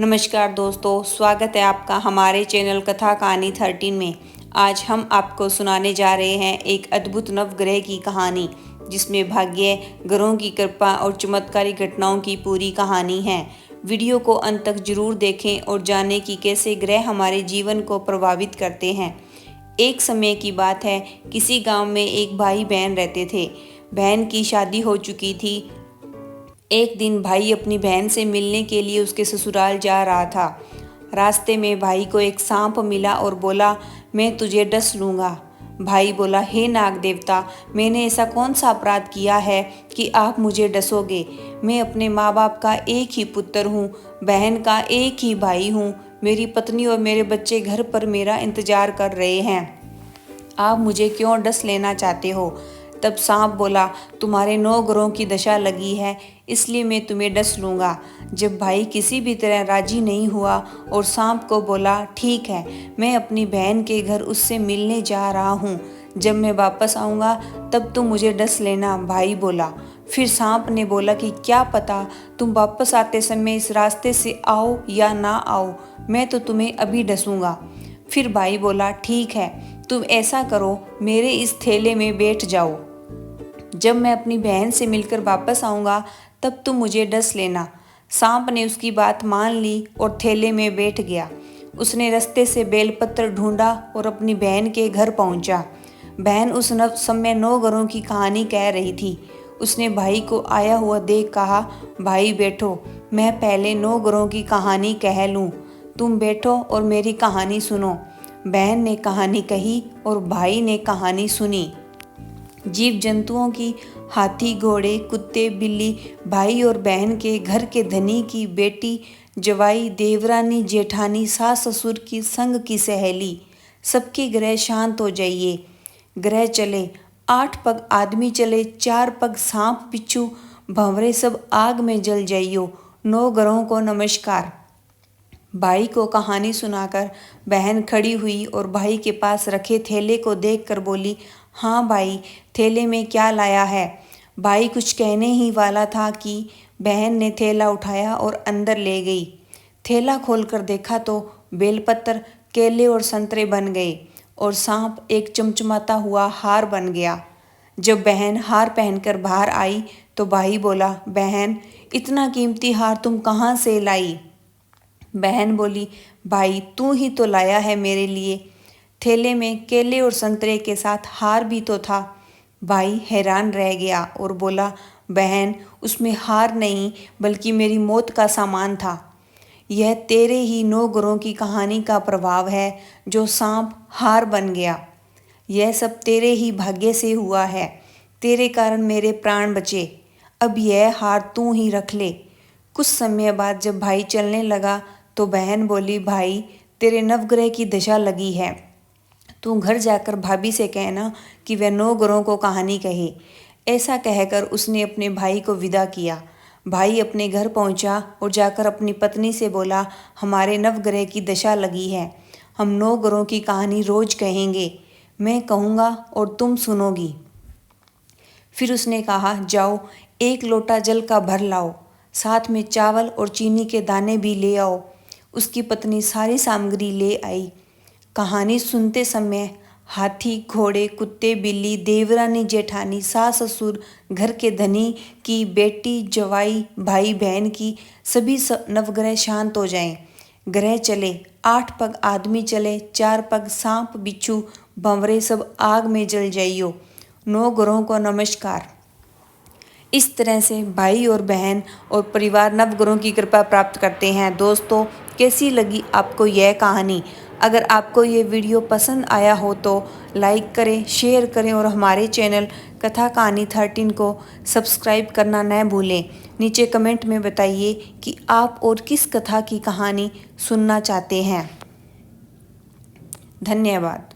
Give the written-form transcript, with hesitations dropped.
नमस्कार दोस्तों, स्वागत है आपका हमारे चैनल कथा कहानी 13 में। आज हम आपको सुनाने जा रहे हैं एक अद्भुत नवग्रह की कहानी, जिसमें भाग्य, ग्रहों की कृपा और चमत्कारी घटनाओं की पूरी कहानी है। वीडियो को अंत तक जरूर देखें और जानें कि कैसे ग्रह हमारे जीवन को प्रभावित करते हैं। एक समय की बात है, किसी गांव में एक भाई बहन रहते थे। बहन की शादी हो चुकी थी। एक दिन भाई अपनी बहन से मिलने के लिए उसके ससुराल जा रहा था। रास्ते में भाई को एक सांप मिला और बोला, मैं तुझे डस लूँगा। भाई बोला, हे नाग देवता, मैंने ऐसा कौन सा अपराध किया है कि आप मुझे डसोगे। मैं अपने माँ बाप का एक ही पुत्र हूँ, बहन का एक ही भाई हूँ। मेरी पत्नी और मेरे बच्चे घर पर मेरा इंतजार कर रहे हैं। आप मुझे क्यों डस लेना चाहते हो। तब सांप बोला, तुम्हारे 9 ग्रहों की दशा लगी है, इसलिए मैं तुम्हें डस लूँगा। जब भाई किसी भी तरह राजी नहीं हुआ और सांप को बोला, ठीक है, मैं अपनी बहन के घर उससे मिलने जा रहा हूँ। जब मैं वापस आऊँगा तब तुम मुझे डस लेना, भाई बोला। फिर सांप ने बोला कि क्या पता तुम वापस आते समय इस रास्ते से आओ या ना आओ, मैं तो तुम्हें अभी डसूँगा। फिर भाई बोला, ठीक है, तुम ऐसा करो, मेरे इस थैले में बैठ जाओ। जब मैं अपनी बहन से मिलकर वापस आऊँगा तब तुम मुझे डस लेना। सांप ने उसकी बात मान ली और थैले में बैठ गया। उसने रास्ते से बेलपत्र ढूंढा और अपनी बहन के घर पहुँचा। बहन उस समय 9 ग्रहों की कहानी कह रही थी। उसने भाई को आया हुआ देख कहा, भाई बैठो, मैं पहले 9 ग्रहों की कहानी कह लूँ। तुम बैठो और मेरी कहानी सुनो। बहन ने कहानी कही और भाई ने कहानी सुनी। जीव जंतुओं की, हाथी, घोड़े, कुत्ते, बिल्ली, भाई और बहन के, घर के धनी की बेटी, जवाई, देवरानी, जेठानी, सास ससुर की, संग की सहेली, सबके ग्रह शांत हो जाइए। ग्रह चले, 8 पग आदमी चले, 4 पग सांप बिच्छू, भंवरे सब आग में जल जाइयो। 9 ग्रहों को नमस्कार। भाई को कहानी सुनाकर बहन खड़ी हुई और भाई के पास रखे थैले को देखकर बोली, हाँ भाई, थैले में क्या लाया है। भाई कुछ कहने ही वाला था कि बहन ने थैला उठाया और अंदर ले गई। थैला खोलकर देखा तो बेलपत्र, केले और संतरे बन गए और सांप एक चमचमाता हुआ हार बन गया। जब बहन हार पहनकर बाहर आई तो भाई बोला, बहन, इतना कीमती हार तुम कहाँ से लाई। बहन बोली, भाई तू ही तो लाया है मेरे लिए। थैले में केले और संतरे के साथ हार भी तो था। भाई हैरान रह गया और बोला, बहन, उसमें हार नहीं बल्कि मेरी मौत का सामान था। यह तेरे ही 9 ग्रहों की कहानी का प्रभाव है जो सांप हार बन गया। यह सब तेरे ही भाग्य से हुआ है। तेरे कारण मेरे प्राण बचे। अब यह हार तू ही रख ले। कुछ समय बाद जब भाई चलने लगा तो बहन बोली, भाई, तेरे नवग्रह की दशा लगी है। तू घर जाकर भाभी से कहना कि वह 9 ग्रहों को कहानी कहे। ऐसा कहकर उसने अपने भाई को विदा किया। भाई अपने घर पहुंचा और जाकर अपनी पत्नी से बोला, हमारे नवग्रह की दशा लगी है। हम 9 ग्रहों की कहानी रोज कहेंगे। मैं कहूँगा और तुम सुनोगी। फिर उसने कहा, जाओ, 1 लोटा जल का भर लाओ, साथ में चावल और चीनी के दाने भी ले आओ। उसकी पत्नी सारी सामग्री ले आई। कहानी सुनते समय हाथी, घोड़े, कुत्ते, बिल्ली, देवरानी, जेठानी, सास ससुर, घर के धनी की बेटी, जवाई, भाई बहन की सभी नवग्रह शांत हो जाएं। ग्रह चले, 8 पग आदमी चले, 4 पग सांप बिच्छू, भंवरे सब आग में जल जाइयो। 9 ग्रहों को नमस्कार। इस तरह से भाई और बहन और परिवार नवग्रहों की कृपा प्राप्त करते हैं। दोस्तों, कैसी लगी आपको यह कहानी। अगर आपको ये वीडियो पसंद आया हो तो लाइक करें, शेयर करें और हमारे चैनल कथा कहानी 13 को सब्सक्राइब करना न भूलें। नीचे कमेंट में बताइए कि आप और किस कथा की कहानी सुनना चाहते हैं। धन्यवाद।